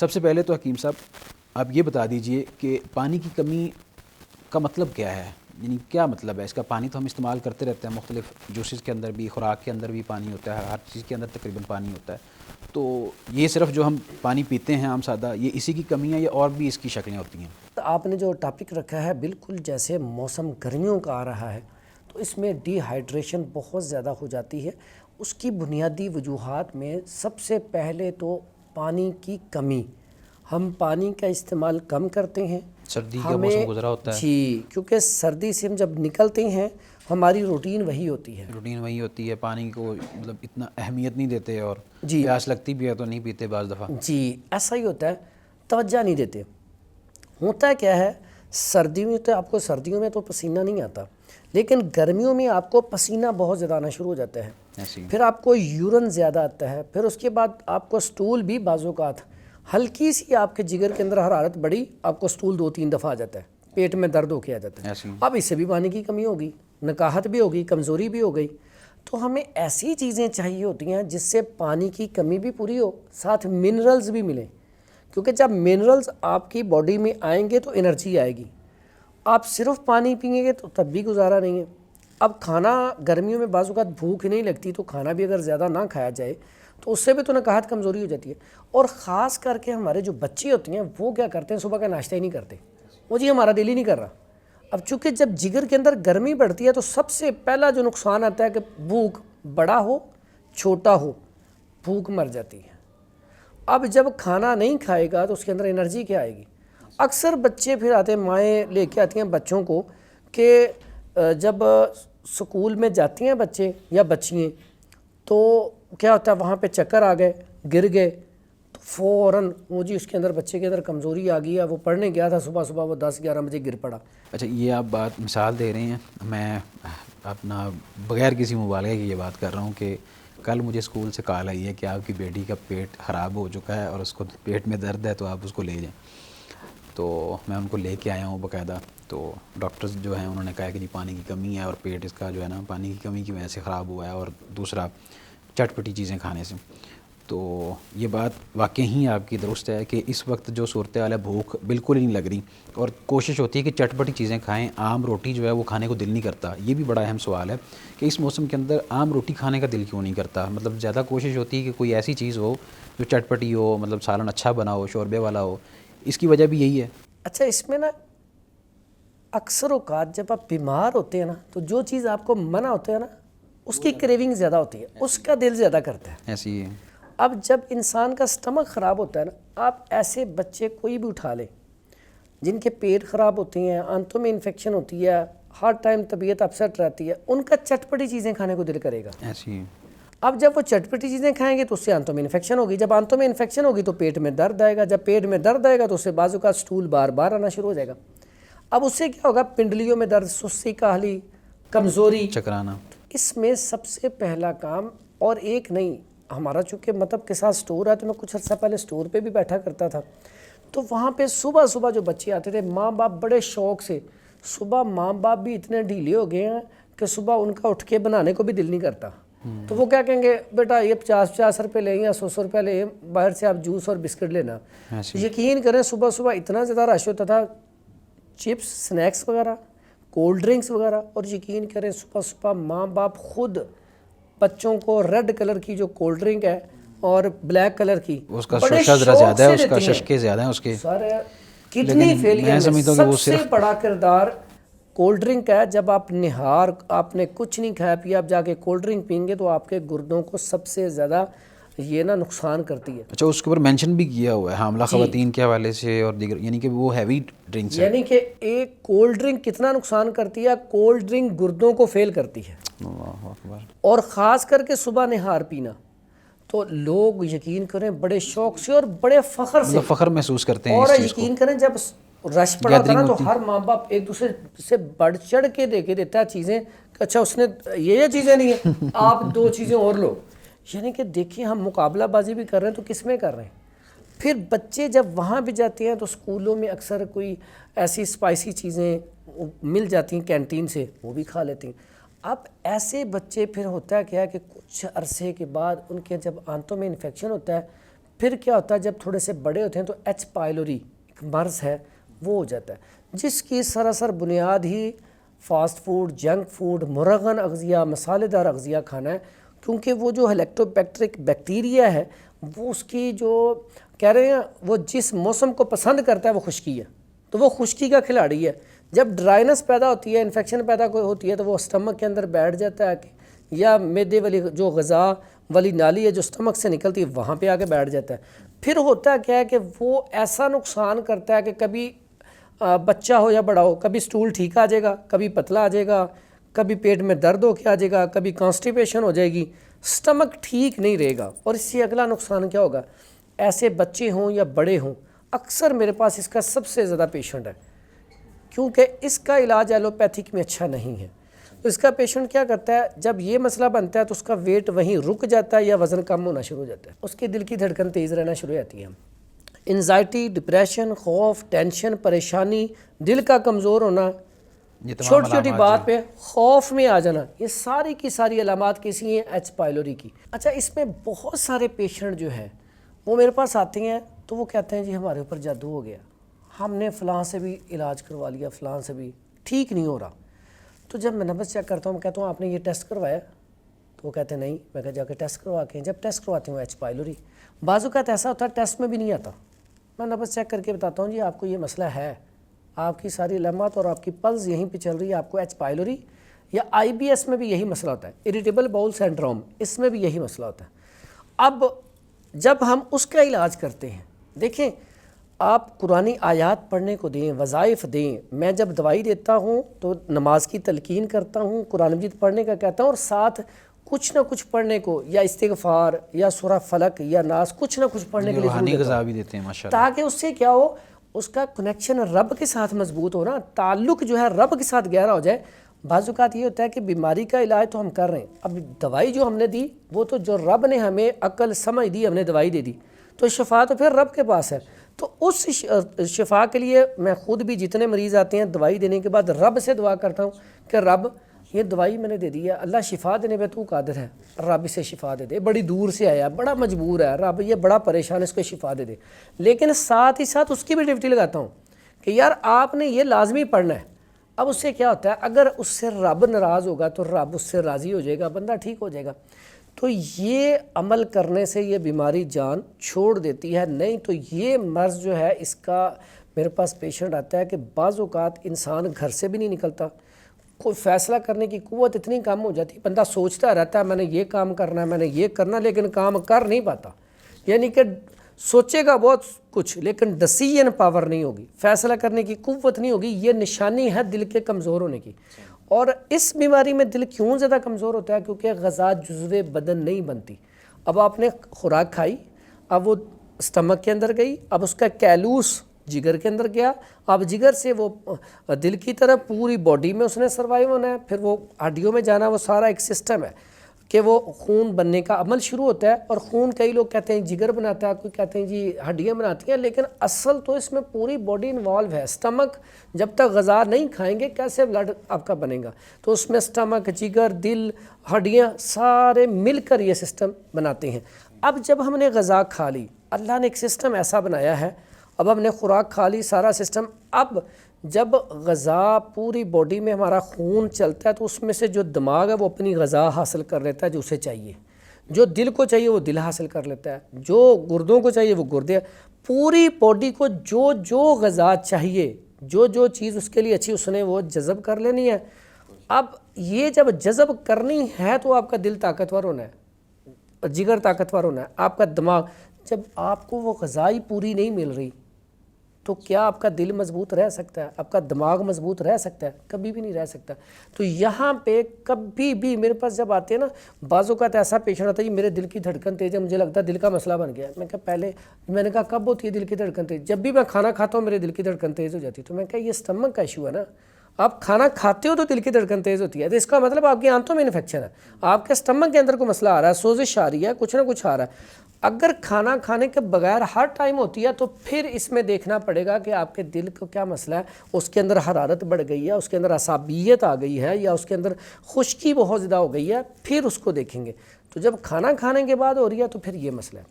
سب سے پہلے تو حکیم صاحب آپ یہ بتا دیجئے کہ پانی کی کمی کا مطلب کیا ہے، یعنی کیا مطلب ہے اس کا؟ پانی تو ہم استعمال کرتے رہتے ہیں، مختلف جوسز کے اندر بھی، خوراک کے اندر بھی پانی ہوتا ہے، ہر چیز کے اندر تقریباً پانی ہوتا ہے، تو یہ صرف جو ہم پانی پیتے ہیں عام سادہ، یہ اسی کی کمی ہے یا اور بھی اس کی شکلیں ہوتی ہیں؟ آپ نے جو ٹاپک رکھا ہے بالکل جیسے موسم گرمیوں کا آ رہا ہے تو اس میں ڈی ہائیڈریشن بہت زیادہ ہو جاتی ہے. اس کی بنیادی وجوہات میں سب سے پہلے تو پانی کی کمی. ہم پانی کا استعمال کم کرتے ہیں، سردی کا موسم گزرا ہوتا ہے جی، کیونکہ سردی سے ہم جب نکلتے ہیں ہماری روٹین وہی ہوتی ہے، پانی کو مطلب اتنا اہمیت نہیں دیتے، اور جی پیاس لگتی بھی ہے تو نہیں پیتے بعض دفعہ. جی ایسا ہی ہوتا ہے، توجہ نہیں دیتے. ہوتا کیا ہے، سردیوں میں تو آپ کو سردیوں میں تو پسینہ نہیں آتا، لیکن گرمیوں میں آپ کو پسینہ بہت زیادہ آنا شروع ہو جاتا ہے، پھر آپ کو یورن زیادہ آتا ہے، پھر اس کے بعد آپ کو سٹول بھی بعض اوقات ہلکی سی آپ کے جگر کے اندر حرارت بڑی، آپ کو سٹول 2-3 دفعہ آ جاتا ہے، پیٹ میں درد ہو کے آ جاتا ہے. اب اس سے بھی پانی کی کمی ہوگی، نکاہت بھی ہوگی، کمزوری بھی ہو گئی. تو ہمیں ایسی چیزیں چاہیے ہوتی ہیں جس سے پانی کی کمی بھی پوری ہو، ساتھ منرلز بھی ملیں، کیونکہ جب منرلز آپ کی باڈی میں آئیں گے تو انرجی آئے گی. آپ صرف پانی پئیں گے تو تب بھی گزارا نہیں ہے. اب کھانا گرمیوں میں بعض اوقات بھوک نہیں لگتی، تو کھانا بھی اگر زیادہ نہ کھایا جائے تو اس سے بھی تو نکاہت کمزوری ہو جاتی ہے. اور خاص کر کے ہمارے جو بچے ہوتے ہیں وہ کیا کرتے ہیں، صبح کا ناشتہ ہی نہیں کرتے، وہ جی ہمارا دل ہی نہیں کر رہا. اب چونکہ جب جگر کے اندر گرمی بڑھتی ہے تو سب سے پہلا جو نقصان آتا ہے کہ بھوک، بڑا ہو چھوٹا ہو بھوک مر جاتی ہے. اب جب کھانا نہیں کھائے گا تو اس کے اندر انرجی کیا آئے گی؟ اکثر بچے پھر آتے ہیں، مائیں لے کے آتی ہیں بچوں کو کہ جب سکول میں جاتی ہیں بچے یا بچیاں تو کیا ہوتا ہے، وہاں پہ چکر آ گئے، گر گئے تو فوراً وہ جی اس کے اندر بچے کے اندر کمزوری آ گئی ہے، وہ پڑھنے گیا تھا صبح وہ 10-11 بجے گر پڑا. اچھا، یہ آپ بات مثال دے رہے ہیں، میں اپنا بغیر کسی مبالغے کی یہ بات کر رہا ہوں کہ کل مجھے اسکول سے کال آئی ہے کہ آپ کی بیٹی کا پیٹ خراب ہو چکا ہے اور اس کو پیٹ میں درد ہے، تو آپ اس کو لے جائیں. تو میں ان کو لے کے آیا ہوں باقاعدہ. تو ڈاکٹرز جو ہیں انہوں نے کہا کہ جی پانی کی کمی ہے اور پیٹ اس کا جو ہے نا پانی کی کمی کی وجہ سے خراب ہوا ہے، اور دوسرا چٹ پٹی چیزیں کھانے سے. تو یہ بات واقعی ہی آپ کی درست ہے کہ اس وقت جو صورتحال ہے، بھوک بالکل ہی نہیں لگ رہی، اور کوشش ہوتی ہے کہ چٹ پٹی چیزیں کھائیں. عام روٹی جو ہے وہ کھانے کو دل نہیں کرتا. یہ بھی بڑا اہم سوال ہے کہ اس موسم کے اندر عام روٹی کھانے کا دل کیوں نہیں کرتا؟ مطلب زیادہ کوشش ہوتی ہے کہ کوئی ایسی چیز ہو جو چٹ پٹی ہو، مطلب سالن اچھا بنا ہو، شوربے والا ہو. اس کی وجہ بھی یہی ہے. اچھا، اس میں نا اکثر اوقات جب آپ بیمار ہوتے ہیں نا تو جو چیز آپ کو منع ہوتا ہے نا اس کی کریونگ زیادہ ہوتی ہے، اس کا دل زیادہ کرتا ہے. ایسی ہے. اب جب انسان کا سٹمک خراب ہوتا ہے نا، آپ ایسے بچے کوئی بھی اٹھا لیں جن کے پیٹ خراب ہوتے ہیں، آنتوں میں انفیکشن ہوتی ہے، ہر ٹائم طبیعت اپسیٹ رہتی ہے، ان کا چٹپٹی چیزیں کھانے کو دل کرے گا. ایسی ہے. اب جب وہ چٹپٹی چیزیں کھائیں گے تو اس سے آنتوں میں انفیکشن ہوگی، جب آنتوں میں انفیکشن ہوگی تو پیٹ میں درد آئے گا، جب پیٹ میں درد آئے گا تو اس سے بازو کا سٹول بار بار آنا شروع ہو جائے گا. اب اس سے کیا ہوگا، پنڈلیوں میں درد، سستی، کاہلی، کمزوری، چکرانا. اس میں سب سے پہلا کام، اور ایک نہیں، ہمارا چونکہ مطلب کے ساتھ سٹور ہے تو میں کچھ عرصہ پہلے سٹور پہ بھی بیٹھا کرتا تھا، تو وہاں پہ صبح جو بچے آتے تھے، ماں باپ بڑے شوق سے، صبح ماں باپ بھی اتنے ڈھیلے ہو گئے ہیں کہ صبح ان کا اٹھ کے بنانے کو بھی دل نہیں کرتا. تو وہ کیا کہیں گے، بیٹا یہ 50 روپے لیں یا 100 روپے لیں، باہر سے آپ جوس اور بسکٹ لینا. یقین کریں صبح اتنا زیادہ رش ہوتا تھا، چپس، سنیکس وغیرہ، کولڈ ڈرنکس وغیرہ. اور یقین کریں صبح ماں باپ خود بچوں کو ریڈ کلر کی جو کولڈ ڈرنک ہے اور بلیک کلر کی اس کا بڑے شوشہ ذرا شوق زیادہ ہے، سے اس کا دیتے ہیں. ششکے زیادہ ہیں اس کے. سر کتنی فیلئر میں سب سے بڑا کردار کولڈ ڈرنک ہے. جب آپ نہار، آپ نے کچھ نہیں کھایا پیا، آپ جا کے کولڈ ڈرنک پئیں گے تو آپ کے گردوں کو سب سے زیادہ یہ نا نقصان کرتی ہے. اچھا، اس کے اوپر مینشن بھی کیا ہوا ہے حاملہ خواتین کے حوالے سے اور دیگر، یعنی کہ وہ ہیوی ڈرنکس ہیں. یعنی کہ ایک کولڈ ڈرنک کتنا نقصان کرتی ہے، کولڈ ڈرنک گردوں کو فیل کرتی ہے. اللہ اکبر. اور خاص کر کے صبح نہار پینا تو لوگ یقین کریں بڑے شوق سے اور بڑے فخر سے، مطلب فخر محسوس کرتے ہیں اور اس چیز کو. یقین کریں جب رش پڑا تھا نا تو ہر ماں باپ ایک دوسرے سے بڑھ چڑھ کے دے کے دیتا ہے چیزیں کہ اچھا اس نے یہ چیزیں نہیں ہیں، آپ 2 چیزیں اور لو. یعنی کہ دیکھیں ہم مقابلہ بازی بھی کر رہے ہیں تو کس میں کر رہے ہیں. پھر بچے جب وہاں بھی جاتے ہیں تو اسکولوں میں اکثر کوئی ایسی اسپائسی چیزیں مل جاتی ہیں کینٹین سے، وہ بھی کھا لیتے ہیں. اب ایسے بچے پھر ہوتا ہے کیا کہ کچھ عرصے کے بعد ان کے جب آنتوں میں انفیکشن ہوتا ہے، پھر کیا ہوتا ہے جب تھوڑے سے بڑے ہوتے ہیں تو ایچ پائلوری ایک مرض ہے وہ ہو جاتا ہے، جس کی سراسر بنیاد ہی فاسٹ فوڈ، جنک فوڈ، مرغن اغذیہ، مسالے دار اغذیہ کھانا ہے، کیونکہ وہ جو ہیلیکٹوبیکٹرک بیکٹیریا ہے وہ اس کی جو کہہ رہے ہیں وہ جس موسم کو پسند کرتا ہے وہ خشکی ہے، تو وہ خشکی کا کھلاڑی ہے۔ جب ڈرائنس پیدا ہوتی ہے، انفیکشن پیدا ہوتی ہے، تو وہ اسٹمک کے اندر بیٹھ جاتا ہے یا معدے والی جو غذا والی نالی ہے جو اسٹمک سے نکلتی ہے وہاں پہ آ کے بیٹھ جاتا ہے۔ پھر ہوتا کیا ہے کہ وہ ایسا نقصان کرتا ہے کہ کبھی بچہ ہو یا بڑا ہو، کبھی سٹول ٹھیک آ جائے گا، کبھی پتلا آ جائے گا، کبھی پیٹ میں درد ہو کے آ جائے گا، کبھی کانسٹیپیشن ہو جائے گی، سٹمک ٹھیک نہیں رہے گا۔ اور اس سے اگلا نقصان کیا ہوگا، ایسے بچے ہوں یا بڑے ہوں، اکثر میرے پاس اس کا سب سے زیادہ پیشنٹ ہے، کیونکہ اس کا علاج ایلوپیتھک میں اچھا نہیں ہے۔ تو اس کا پیشنٹ کیا کرتا ہے، جب یہ مسئلہ بنتا ہے تو اس کا ویٹ وہیں رک جاتا ہے یا وزن کم ہونا شروع ہو جاتا ہے، اس کی دل کی دھڑکن تیز رہنا شروع ہو جاتی ہے۔ انزائٹی، ڈپریشن، خوف، ٹینشن، پریشانی، دل کا کمزور ہونا، چھوٹی چھوٹی بات پہ خوف میں آ جانا، یہ ساری کی ساری علامات کیسی ہیں، ایچ پائلوری کی۔ اچھا، اس میں بہت سارے پیشنٹ جو ہیں وہ میرے پاس آتے ہیں تو وہ کہتے ہیں جی ہمارے اوپر جادو ہو گیا، ہم نے فلاں سے بھی علاج کروا لیا، فلاں سے بھی ٹھیک نہیں ہو رہا۔ تو جب میں نبض چیک کرتا ہوں، میں کہتا ہوں آپ نے یہ ٹیسٹ کروایا؟ تو وہ کہتے ہیں نہیں۔ میں کہا جا کے ٹیسٹ کروا کے، جب ٹیسٹ کرواتے ہیں ایچ پائلوری، بعض اوقات ایسا ہوتا ہے ٹیسٹ میں بھی نہیں آتا، میں نبض چیک کر کے بتاتا ہوں جی آپ کو یہ مسئلہ ہے، آپ کی ساری علامات اور آپ کی پلز یہیں پہ چل رہی ہے، آپ کو ایچ پائلوری یا آئی بی ایس میں بھی یہی مسئلہ ہوتا ہے، اریٹیبل باؤل سنڈروم، اس میں بھی یہی مسئلہ ہوتا ہے۔ اب جب ہم اس کا علاج کرتے ہیں، دیکھیں آپ قرآنی آیات پڑھنے کو دیں، وظائف دیں، میں جب دوائی دیتا ہوں تو نماز کی تلقین کرتا ہوں، قرآن مجید پڑھنے کا کہتا ہوں، اور ساتھ کچھ نہ کچھ پڑھنے کو، یا استغفار یا سورہ فلق یا ناس، کچھ نہ کچھ پڑھنے کے لیے روحانی غذا بھی دیتے ہیں ماشاءاللہ، تاکہ اس سے کیا ہو، اس کا کنیکشن رب کے ساتھ مضبوط ہو نا، تعلق جو ہے رب کے ساتھ گہرا ہو جائے۔ بعض اوقات یہ ہوتا ہے کہ بیماری کا علاج تو ہم کر رہے ہیں، اب دوائی جو ہم نے دی وہ تو جو رب نے ہمیں عقل سمجھ دی، ہم نے دوائی دے دی، تو شفا تو پھر رب کے پاس ہے۔ تو اس شفا کے لیے میں خود بھی جتنے مریض آتے ہیں دوائی دینے کے بعد رب سے دعا کرتا ہوں کہ رب یہ دوائی میں نے دے دی ہے، اللہ شفا دینے پہ تو قادر ہے، رب اسے شفا دے دے، بڑی دور سے آیا، بڑا مجبور ہے، رب یہ بڑا پریشان ہے، اس کو شفا دے دے۔ لیکن ساتھ ہی ساتھ اس کی بھی ڈیوٹی لگاتا ہوں کہ یار آپ نے یہ لازمی پڑھنا ہے۔ اب اس سے کیا ہوتا ہے، اگر اس سے رب ناراض ہوگا تو رب اس سے راضی ہو جائے گا، بندہ ٹھیک ہو جائے گا۔ تو یہ عمل کرنے سے یہ بیماری جان چھوڑ دیتی ہے، نہیں تو یہ مرض جو ہے اس کا میرے پاس پیشنٹ آتا ہے کہ بعض اوقات انسان گھر سے بھی نہیں نکلتا، کوئی فیصلہ کرنے کی قوت اتنی کم ہو جاتی ہے، بندہ سوچتا رہتا ہے میں نے یہ کام کرنا ہے، میں نے یہ کرنا، لیکن کام کر نہیں پاتا، یعنی کہ سوچے گا بہت کچھ لیکن ڈسیژن پاور نہیں ہوگی، فیصلہ کرنے کی قوت نہیں ہوگی۔ یہ نشانی ہے دل کے کمزور ہونے کی۔ اور اس بیماری میں دل کیوں زیادہ کمزور ہوتا ہے، کیونکہ غذا جزو بدن نہیں بنتی۔ اب آپ نے خوراک کھائی، اب وہ اسٹمک کے اندر گئی، اب اس کا کیلوس جگر کے اندر گیا، اب جگر سے وہ دل کی طرف پوری باڈی میں اس نے سروائیو ہونا ہے، پھر وہ ہڈیوں میں جانا، وہ سارا ایک سسٹم ہے کہ وہ خون بننے کا عمل شروع ہوتا ہے۔ اور خون کئی لوگ کہتے ہیں جگر بناتا ہے، کوئی کہتے ہیں جی ہڈیاں بناتی ہیں، لیکن اصل تو اس میں پوری باڈی انوالو ہے۔ اسٹمک جب تک غذا نہیں کھائیں گے کیسے بلڈ آپ کا بنے گا، تو اس میں اسٹمک، جگر، دل، ہڈیاں سارے مل کر یہ سسٹم بناتے ہیں۔ اب جب ہم نے غذا کھا لی، اللہ نے ایک سسٹم ایسا بنایا ہے، اب ہم نے خوراک کھا لی، سارا سسٹم، اب جب غذا پوری باڈی میں ہمارا خون چلتا ہے تو اس میں سے جو دماغ ہے وہ اپنی غذا حاصل کر لیتا ہے جو اسے چاہیے، جو دل کو چاہیے وہ دل حاصل کر لیتا ہے، جو گردوں کو چاہیے وہ گردے، پوری باڈی کو جو جو غذا چاہیے، جو جو چیز اس کے لیے اچھی اس نے وہ جذب کر لینی ہے۔ اب یہ جب جذب کرنی ہے تو آپ کا دل طاقتور ہونا ہے، جگر طاقتور ہونا ہے، آپ کا دماغ۔ جب آپ کو وہ غذا ہی پوری نہیں مل رہی تو کیا آپ کا دل مضبوط رہ سکتا ہے، آپ کا دماغ مضبوط رہ سکتا ہے؟ کبھی بھی نہیں رہ سکتا۔ تو یہاں پہ کبھی بھی میرے پاس جب آتے ہیں نا، بعض اوقات ایسا پیشنٹ ہوتا ہے میرے دل کی دھڑکن تیز ہے، مجھے لگتا ہے دل کا مسئلہ بن گیا ہے۔ میں نے کہا کب ہوتی ہے دل کی دھڑکن تیز؟ جب بھی میں کھانا کھاتا ہوں میرے دل کی دھڑکن تیز ہو جاتی ہے۔ تو میں کہا یہ اسٹمک کا ایشو ہے نا، آپ کھانا کھاتے ہو تو دل کی دھڑکن تیز ہوتی ہے، تو اس کا مطلب آپ کی آنتوں میں انفیکشن ہے، آپ کے اسٹمک کے اندر کوئی مسئلہ آ رہا ہے، سوزش آ رہی ہے، کچھ نہ کچھ آ رہا ہے۔ اگر کھانا کھانے کے بغیر ہر ٹائم ہوتی ہے تو پھر اس میں دیکھنا پڑے گا کہ آپ کے دل کو کیا مسئلہ ہے، اس کے اندر حرارت بڑھ گئی ہے، اس کے اندر عصبیت آ گئی ہے، یا اس کے اندر خشکی بہت زیادہ ہو گئی ہے، پھر اس کو دیکھیں گے۔ تو جب کھانا کھانے کے بعد ہو رہی ہے تو پھر یہ مسئلہ ہے۔